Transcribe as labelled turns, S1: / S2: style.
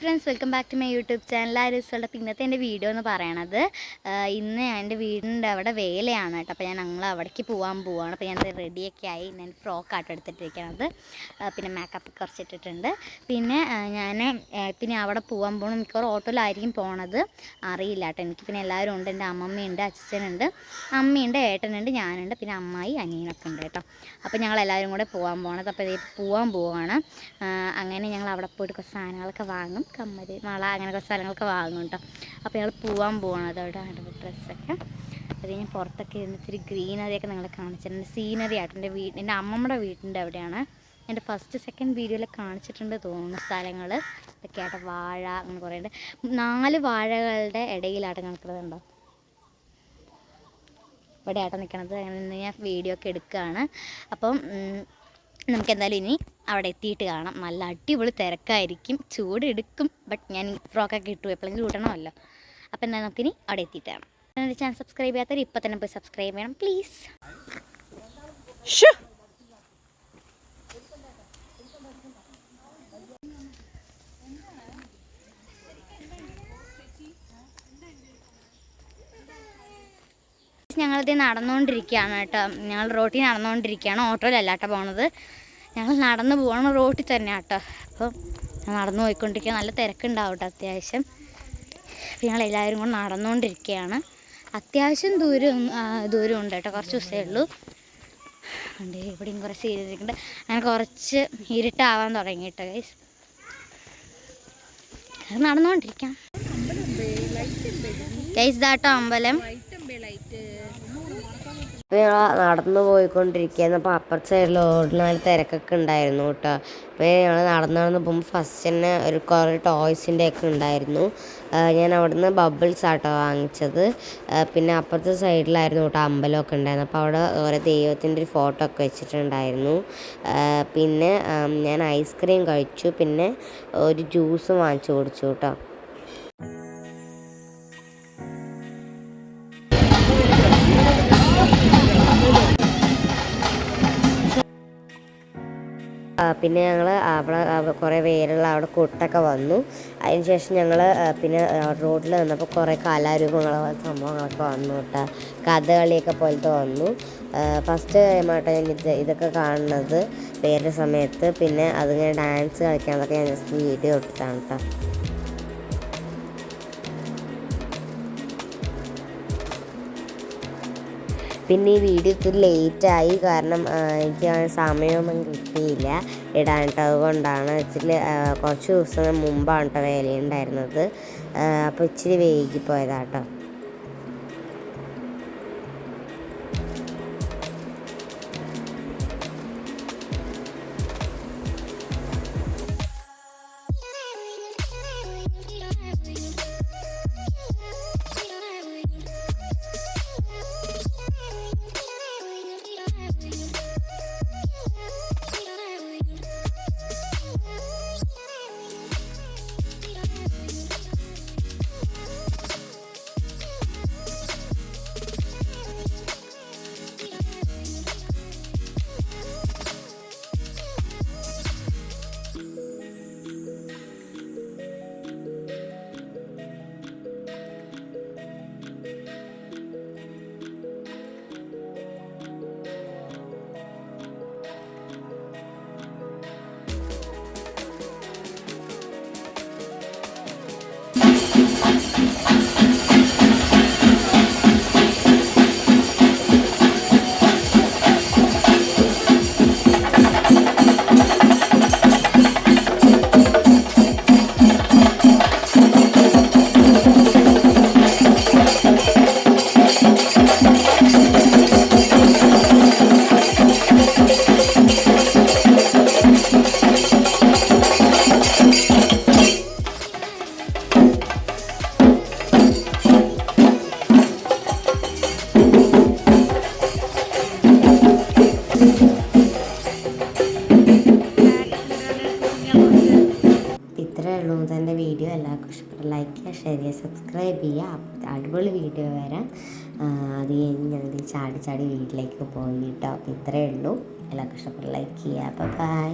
S1: Friends, welcome back to my YouTube channel. ആരിസുള്ള ഇന്നത്തെ എൻ്റെ വീഡിയോ എന്ന് പറയണത് ഇന്ന് എൻ്റെ വീടിൻ്റെ അവിടെ വേലയാണ് കേട്ടോ. അപ്പോൾ ഞങ്ങൾ അവിടേക്ക് പോകാൻ പോവുകയാണ്. അപ്പോൾ ഞാൻ റെഡിയൊക്കെ ആയി. ഞാൻ ഫ്രോക്കാട്ടോ എടുത്തിട്ടിരിക്കണത്. പിന്നെ മേക്കപ്പ് കുറച്ച് ഇട്ടിട്ടുണ്ട്. പിന്നെ പിന്നെ അവിടെ പോകാൻ പോകണം. മിക്കവാറും ഓട്ടോയിലായിരിക്കും പോണത്, അറിയില്ല കേട്ടോ എനിക്ക്. പിന്നെ എല്ലാവരും ഉണ്ട്. എൻ്റെ അമ്മമ്മയുണ്ട്, അച്ഛനുണ്ട്, അമ്മയുണ്ട്, ഏട്ടനുണ്ട്, ഞാനുണ്ട്, പിന്നെ അമ്മായി അനിയനൊക്കെ ഉണ്ട് കേട്ടോ. അപ്പോൾ ഞങ്ങളെല്ലാവരും കൂടെ പോകാൻ പോകണത്. അപ്പോൾ ഇത് പോകാൻ പോവുകയാണ്. അങ്ങനെ ഞങ്ങൾ അവിടെ പോയിട്ട് കുറച്ച് സാധനങ്ങളൊക്കെ വാങ്ങും, കമ്മൽ, വള, അങ്ങനെ കുറച്ച് സാധനങ്ങളൊക്കെ വാങ്ങും കേട്ടോ. അപ്പോൾ ഞങ്ങൾ പോകാൻ പോകണത് അവിടെ ഡ്രസ്സൊക്കെ. അത് ഞാൻ പുറത്തൊക്കെ ഇരുന്നിട്ട് ഗ്രീനറിയൊക്കെ നിങ്ങളെ കാണിച്ചിട്ടുണ്ട്. സീനറി ആയിട്ട് എൻ്റെ അമ്മമ്മയുടെ വീടിൻ്റെ അവിടെയാണ്. എൻ്റെ സെക്കൻഡ് വീഡിയോയിൽ കാണിച്ചിട്ടുണ്ട് തോന്നുന്ന സ്ഥലങ്ങൾ ഇതൊക്കെ ആയിട്ട്. വാഴ അങ്ങനെ കുറേ ഉണ്ട്. 4 വാഴകളുടെ ഇടയിലായിട്ട് നിൽക്കുന്നതുണ്ടോ, ഇവിടെ ആയിട്ട് നിൽക്കണത്. അങ്ങനെ ഞാൻ വീഡിയോ ഒക്കെ എടുക്കുകയാണ്. അപ്പം നമുക്ക് എന്തായാലും ഇനി അവിടെ എത്തിയിട്ട് കാണാം. നല്ല അടിപൊളി തിരക്കായിരിക്കും, ചൂട് എടുക്കും. ബട്ട് ഞാൻ ഫ്രോക്കൊക്കെ ഇട്ടു, എപ്പോഴെങ്കിലും ഇടണമല്ലോ. അപ്പോൾ എന്തായാലും നമുക്കിനി അവിടെ എത്തിയിട്ട് കാണാം. എൻ്റെ ചാനൽ സബ്സ്ക്രൈബ് ചെയ്യാത്തവർ ഇപ്പം തന്നെ പോയി സബ്സ്ക്രൈബ് ചെയ്യണം പ്ലീസ്. ഞങ്ങളിത് നടന്നുകൊണ്ടിരിക്കുകയാണ് കേട്ടോ. ഞങ്ങൾ റോട്ടിൽ നടന്നുകൊണ്ടിരിക്കുകയാണ്, ഓട്ടോയിലല്ല കേട്ടോ പോണത്. ഞങ്ങൾ നടന്ന് പോകണം, റോട്ടിൽ തന്നെ കേട്ടോ. അപ്പോൾ നടന്നു പോയിക്കൊണ്ടിരിക്കുക. നല്ല തിരക്കുണ്ടാവും കേട്ടോ അത്യാവശ്യം. അപ്പോൾ ഞങ്ങളെല്ലാവരും കൂടെ നടന്നുകൊണ്ടിരിക്കുകയാണ്. അത്യാവശ്യം ദൂരമുണ്ട് കേട്ടോ, കുറച്ച് ദിവസമേ ഉള്ളൂ. ഉണ്ട് ഇവിടെയും കുറച്ച് ഇരുന്നിട്ടുണ്ട്. അങ്ങനെ കുറച്ച് ഇരുട്ടാവാൻ തുടങ്ങി കേട്ടോ ഗൈസ്. നടന്നുകൊണ്ടിരിക്കാം ഗൈസ്. ഇതാട്ടോ അമ്പലം.
S2: അപ്പോൾ ഞങ്ങൾ നടന്നു പോയിക്കൊണ്ടിരിക്കുകയായിരുന്നു. അപ്പോൾ അപ്പുറത്തെ സൈഡിൽ റോഡിൽ നല്ല തിരക്കൊക്കെ ഉണ്ടായിരുന്നു കേട്ടോ. അപ്പോൾ ഞങ്ങൾ നടന്ന് പോകുമ്പോൾ ഫസ്റ്റ് തന്നെ കുറേ ടോയ്സിൻ്റെ ഒക്കെ ഉണ്ടായിരുന്നു. ഞാൻ അവിടുന്ന് ബബിൾസ് ആട്ടോ വാങ്ങിച്ചത്. പിന്നെ അപ്പുറത്തെ സൈഡിലായിരുന്നു കേട്ടോ അമ്പലമൊക്കെ ഉണ്ടായിരുന്നു. അപ്പോൾ അവിടെ ഓരോ ദൈവത്തിൻ്റെ ഒരു ഫോട്ടോ ഒക്കെ വെച്ചിട്ടുണ്ടായിരുന്നു. പിന്നെ ഞാൻ ഐസ്ക്രീം കഴിച്ചു, പിന്നെ ഒരു ജ്യൂസും വാങ്ങിച്ചു കുടിച്ചു കേട്ടോ. പിന്നെ ഞങ്ങൾ അവിടെ കുറേ പേരുള്ള അവിടെ കൂട്ടൊക്കെ വന്നു. അതിന് ശേഷം ഞങ്ങൾ പിന്നെ റോഡിൽ വന്നപ്പോൾ കുറേ കലാരൂപങ്ങൾ സംഭവങ്ങളൊക്കെ വന്നു കേട്ടോ. കഥകളിയൊക്കെ പോലത്തെ വന്നു. ഫസ്റ്റ് ടൈമായിട്ടോ ഞാൻ ഇതൊക്കെ കാണുന്നത് വേറെ സമയത്ത്. പിന്നെ അതിങ്ങനെ ഡാൻസ് കളിക്കാനൊക്കെ ഞാൻ ജസ്റ്റ് വീഡിയോ ഇട്ടിട്ടാണ് കേട്ടോ. പിന്നെ ഈ വീഡിയോ ഇത്തിരി ലേറ്റായി, കാരണം എനിക്ക് സമയമൊന്നും കിട്ടിയില്ല ഇടാൻ കേട്ടോ. അതുകൊണ്ടാണ് ഇച്ചിരി കുറച്ച് ദിവസം മുമ്പാണ് കേട്ടോ വേലയുണ്ടായിരുന്നത്. അപ്പോൾ ഇച്ചിരി വൈകിപ്പോയതാട്ടോ. ഇത്രയേ ഉള്ളൂ എൻ്റെ വീഡിയോ. എല്ലാവർക്കും ഇഷ്ടപ്പെട്ട ലൈക്ക് ചെയ്യുക, ഷെയർ ചെയ്യുക, സബ്സ്ക്രൈബ് ചെയ്യുക. അടിപൊളി വീഡിയോ വരാം. അത് കഴിഞ്ഞ് ഞങ്ങൾ ചാടി വീട്ടിലേക്ക് പോയി കേട്ടോ. അപ്പോൾ ഇത്രയേ ഉള്ളൂ. എല്ലാവർക്കും ഇഷ്ടപ്പെട്ട ലൈക്ക് ചെയ്യുക. ബൈ.